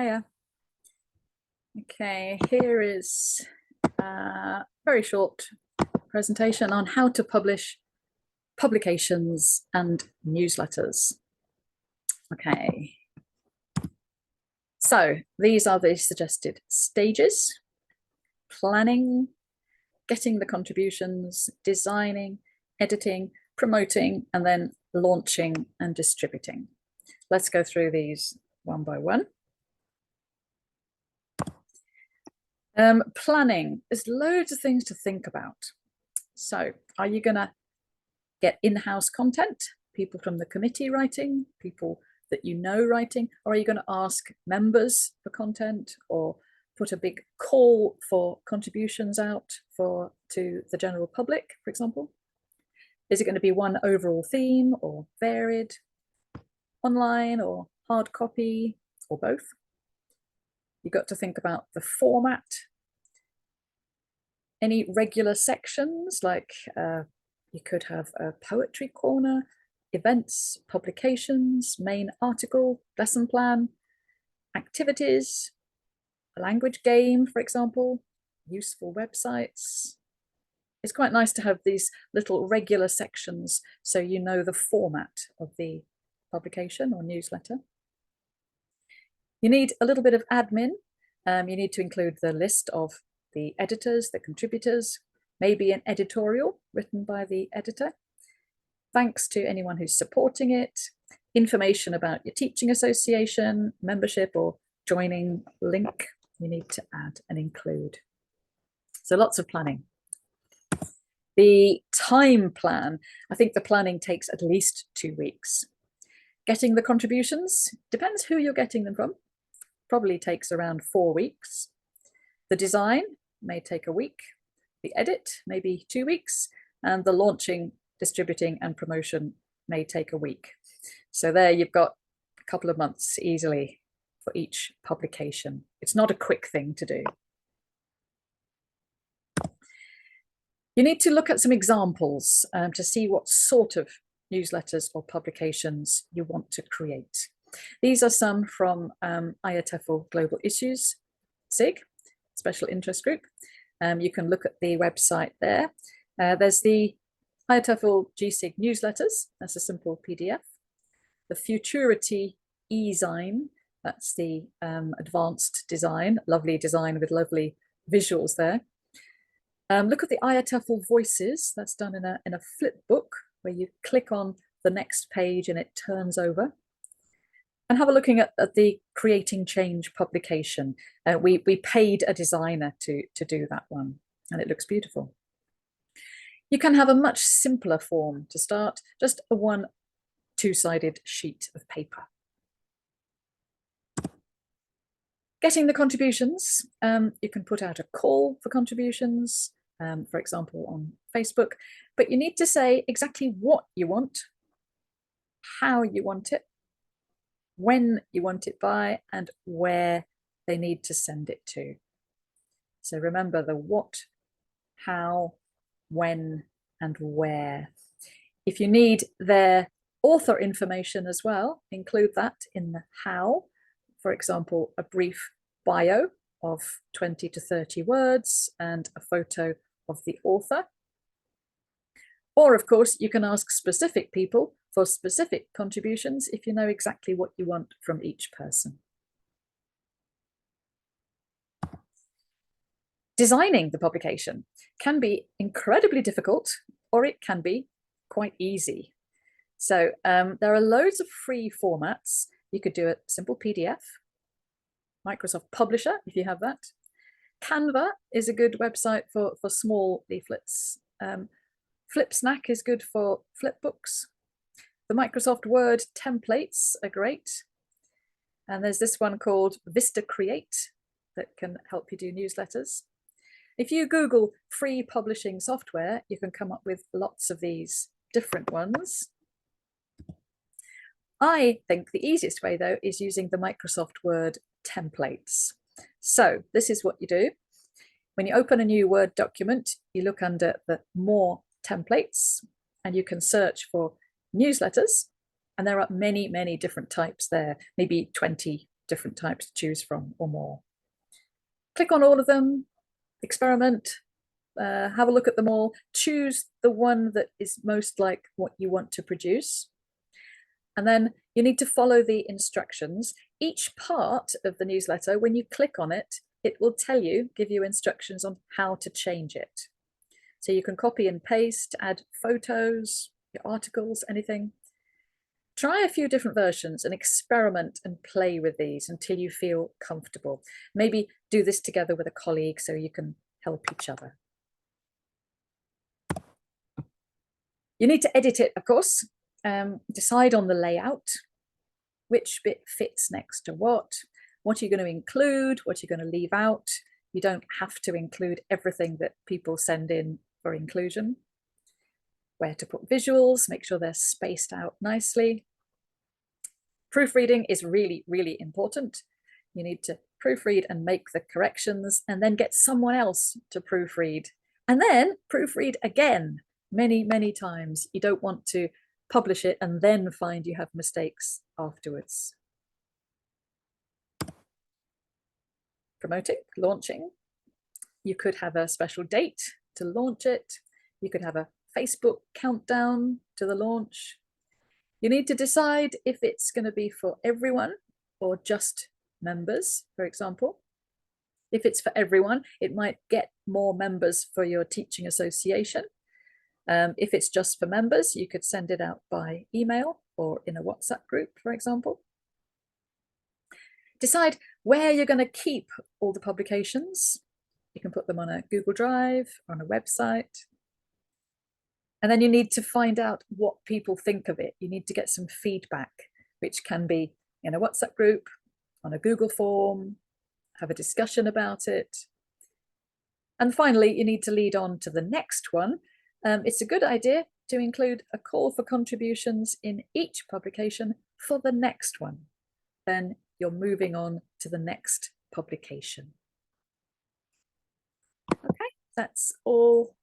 Hiya. Okay, here is a very short presentation on how to publish publications and newsletters. Okay, so these are the suggested stages: planning, getting the contributions, designing, editing, promoting, and then launching and distributing. Let's go through these one by one. Planning, there's loads of things to think about. So are you going to get in-house content, people from the committee writing, people that you know writing, or are you going to ask members for content or put a big call for contributions out to the general public, for example? Is it going to be one overall theme or varied, online or hard copy, or both? You've got to think about the format. Any regular sections, like you could have a poetry corner, events, publications, main article, lesson plan, activities, a language game, for example, useful websites. It's quite nice to have these little regular sections so you know the format of the publication or newsletter. You need a little bit of admin. You need to include the list of the editors, the contributors, maybe an editorial written by the editor. Thanks to anyone who's supporting it, information about your teaching association, membership or joining link you need to add and include. So lots of planning. The time plan, I think the planning takes at least 2 weeks. Getting the contributions, depends who you're getting them from, probably takes around 4 weeks. The design may take a week, the edit maybe 2 weeks, and the launching, distributing and promotion may take a week. So there you've got a couple of months easily for each publication. It's not a quick thing to do. You need to look at some examples to see what sort of newsletters or publications you want to create. These are some from IATEFL Global Issues, SIG, Special Interest Group. You can look at the website there. There's the IATEFL GSIG newsletters, that's a simple PDF. The Futurity eZine, that's the advanced design, lovely design with lovely visuals there. Look at the IATEFL Voices, that's done in a flip book where you click on the next page and it turns over. And have a look at the Creating Change publication. We paid a designer to do that one, and it looks beautiful. You can have a much simpler form to start, just a two-sided sheet of paper. Getting the contributions, you can put out a call for contributions, for example, on Facebook, but you need to say exactly what you want, how you want it, when you want it by, and where they need to send it to. So remember the what, how, when, and where. If you need their author information as well, include that in the how. For example, a brief bio of 20 to 30 words and a photo of the author. Or, of course, you can ask specific people for specific contributions if you know exactly what you want from each person. Designing the publication can be incredibly difficult, or it can be quite easy. So there are loads of free formats. You could do a simple PDF, Microsoft Publisher, if you have that. Canva is a good website for small leaflets. Flipsnack is good for flipbooks. The Microsoft Word templates are great. And there's this one called Vista Create that can help you do newsletters. If you Google free publishing software, you can come up with lots of these different ones. I think the easiest way, though, is using the Microsoft Word templates. So this is what you do. When you open a new Word document, you look under the More Templates, and you can search for newsletters. And there are many, many different types there, maybe 20 different types to choose from or more. Click on all of them, experiment, have a look at them all, choose the one that is most like what you want to produce. And then you need to follow the instructions. Each part of the newsletter, when you click on it, it will tell you, give you instructions on how to change it. So you can copy and paste, add photos, your articles, anything. Try a few different versions and experiment and play with these until you feel comfortable. Maybe do this together with a colleague so you can help each other. You need to edit it, of course. Decide on the layout, which bit fits next to what are you going to include, what are you going to leave out. You don't have to include everything that people send in for inclusion. Where to put visuals, make sure they're spaced out nicely. Proofreading is really, really important. You need to proofread and make the corrections and then get someone else to proofread and then proofread again many, many times. You don't want to publish it and then find you have mistakes afterwards. Promoting, launching. You could have a special date to launch it. You could have a Facebook countdown to the launch. You need to decide if it's going to be for everyone or just members, for example. If it's for everyone, it might get more members for your teaching association. If it's just for members, you could send it out by email or in a WhatsApp group, for example. Decide where you're going to keep all the publications. You can put them on a Google Drive, on a website. And then you need to find out what people think of it. You need to get some feedback, which can be in a WhatsApp group, on a Google form, have a discussion about it. And finally, you need to lead on to the next one. It's a good idea to include a call for contributions in each publication for the next one. Then you're moving on to the next publication. Okay, that's all